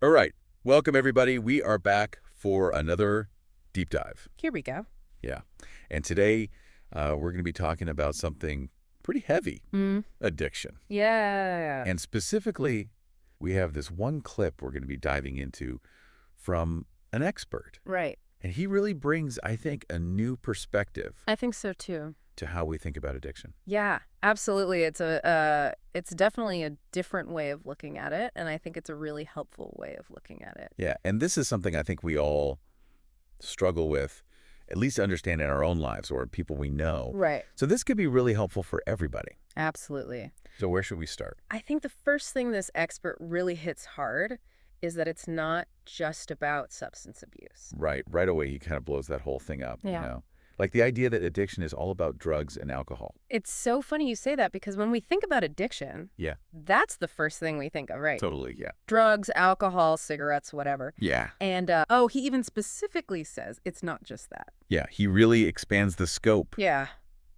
All right. Welcome, everybody. We are back for another deep dive. Here we go. Yeah. And today, we're going to be talking about something pretty heavy, addiction. Yeah. And specifically, we have this one clip we're going to be diving into from an expert. Right. And he really brings, I think, a new perspective I think so too. to how we think about addiction. Yeah, absolutely. It's definitely a different way of looking at it, and I think it's a really helpful way of looking at it. Yeah. And this is something I think we all struggle with, at least to understand in our own lives or people we know. Right. So this could be really helpful for everybody. Absolutely. So where should we start? I think the first thing this expert really hits hard is that it's not just about substance abuse. Right away, he kind of blows that whole thing up, Yeah. Like the idea that addiction is all about drugs and alcohol. It's so funny you say that because when we think about addiction, Yeah. that's the first thing we think of, right? Totally, yeah. Drugs, alcohol, cigarettes, whatever. Yeah. And, he even specifically says it's not just that. Yeah, he really expands the scope Yeah.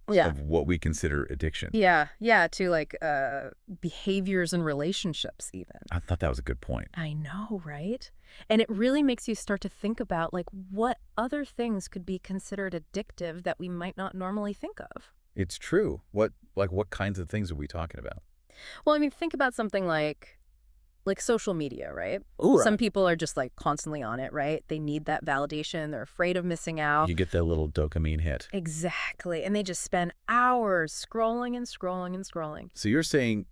of what we consider addiction. Yeah, to like behaviors and relationships even. I thought that was a good point. I know, right? And it really makes you start to think about like what other things could be considered addictive that we might not normally think of. It's true. What kinds of things are we talking about? Well, I mean, think about something like social media, right? Ooh, right. Some people are just like constantly on it, right? They need that validation. They're afraid of missing out. You get that little dopamine hit. Exactly. And they just spend hours scrolling and scrolling and scrolling. So you're saying,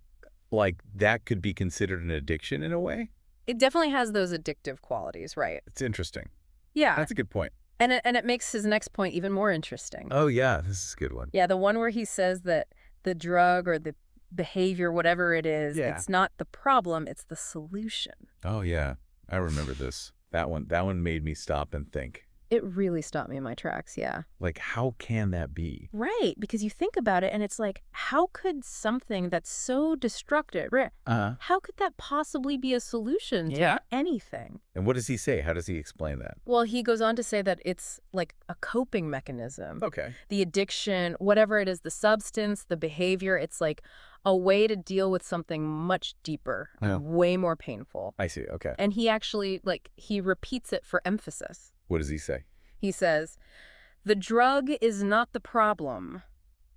like, that could be considered an addiction in a way? It definitely has those addictive qualities, right? It's interesting. Yeah. That's a good point. And it makes his next point even more interesting. Oh, yeah, this is a good one. Yeah, the one where he says that the drug or the behavior, whatever it is, Yeah. it's not the problem, it's the solution. Oh, yeah. I remember this. That one made me stop and think. It really stopped me in my tracks, yeah. Like, how can that be? Right, because you think about it and it's like, how could something that's so destructive, how could that possibly be a solution to anything? And what does he say? How does he explain that? Well, he goes on to say that it's like a coping mechanism. Okay. The addiction, whatever it is, the substance, the behavior, it's like a way to deal with something much deeper, Yeah. way more painful. I see. Okay. And he actually, he repeats it for emphasis. What does he say? He says, the drug is not the problem.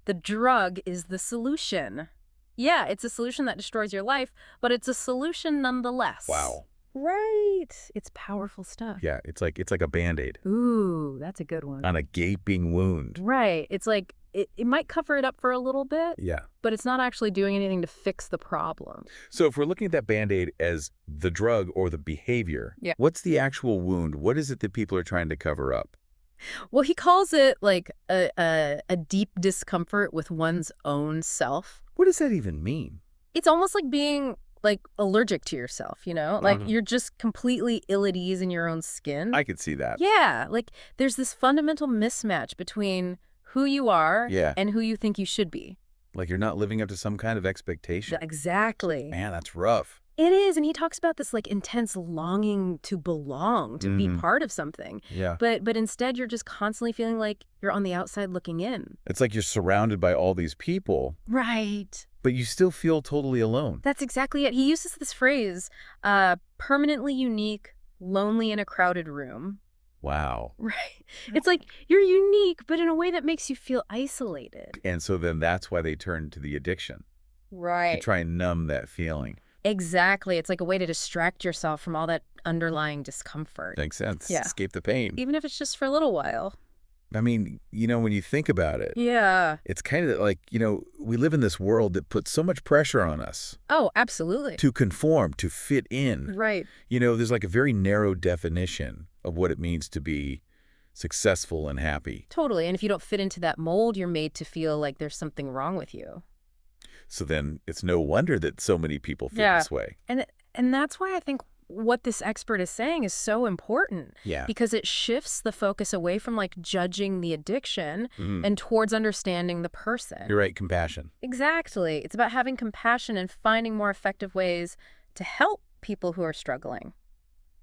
The drug is the solution. Yeah, it's a solution that destroys your life, but it's a solution nonetheless. Wow. Right. It's powerful stuff. Yeah, it's like a Band-Aid Ooh, that's a good one. on a gaping wound. Right. It's like, it might cover it up for a little bit, Yeah. but it's not actually doing anything to fix the problem. So if we're looking at that Band-Aid as the drug or the behavior, Yeah. what's the actual wound? What is it that people are trying to cover up? Well, he calls it like a deep discomfort with one's own self. What does that even mean? It's almost like being like allergic to yourself, you know? Like you're just completely ill at ease in your own skin. I could see that. Yeah, like there's this fundamental mismatch between who you are Yeah. and who you think you should be. Like you're not living up to some kind of expectation. Exactly. Man, that's rough. It is, and he talks about this like intense longing to belong, to be part of something. Yeah. But instead you're just constantly feeling like you're on the outside looking in. It's like you're surrounded by all these people, Right. but you still feel totally alone. That's exactly it. He uses this phrase, permanently unique, lonely in a crowded room. Wow. Right. It's like you're unique, but in a way that makes you feel isolated. And so then that's why they turn to the addiction, to Right. try and numb that feeling. Exactly. It's like a way to distract yourself from all that underlying discomfort. Makes sense. Yeah. Escape the pain. Even if it's just for a little while. I mean, when you think about it, Yeah. it's kind of like, we live in this world that puts so much pressure on us Oh, absolutely. to conform, to fit in. Right. There's like a very narrow definition of what it means to be successful and happy. Totally. And if you don't fit into that mold, you're made to feel like there's something wrong with you. So then it's no wonder that so many people feel Yeah. this way. And that's why I think what this expert is saying is so important. Yeah. Because it shifts the focus away from like judging the addiction and towards understanding the person. You're right, compassion. Exactly. It's about having compassion and finding more effective ways to help people who are struggling.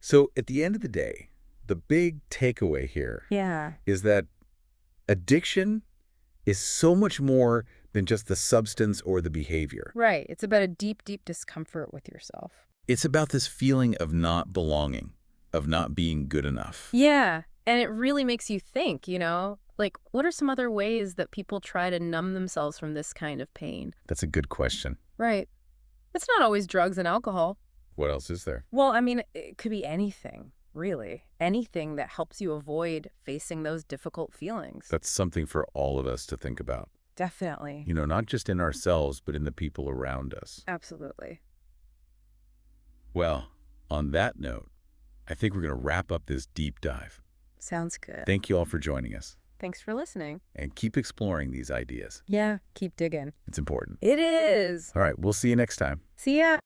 So at the end of the day, the big takeaway here is that addiction is so much more than just the substance or the behavior. Right. It's about a deep, deep discomfort with yourself. It's about this feeling of not belonging, of not being good enough. Yeah, and it really makes you think, like, what are some other ways that people try to numb themselves from this kind of pain? That's a good question. Right. It's not always drugs and alcohol. What else is there? Well, I mean, it could be anything, really. Anything that helps you avoid facing those difficult feelings. That's something for all of us to think about. Definitely. Not just in ourselves, but in the people around us. Absolutely. Well, on that note, I think we're going to wrap up this deep dive. Sounds good. Thank you all for joining us. Thanks for listening. And keep exploring these ideas. Yeah, keep digging. It's important. It is. All right, we'll see you next time. See ya.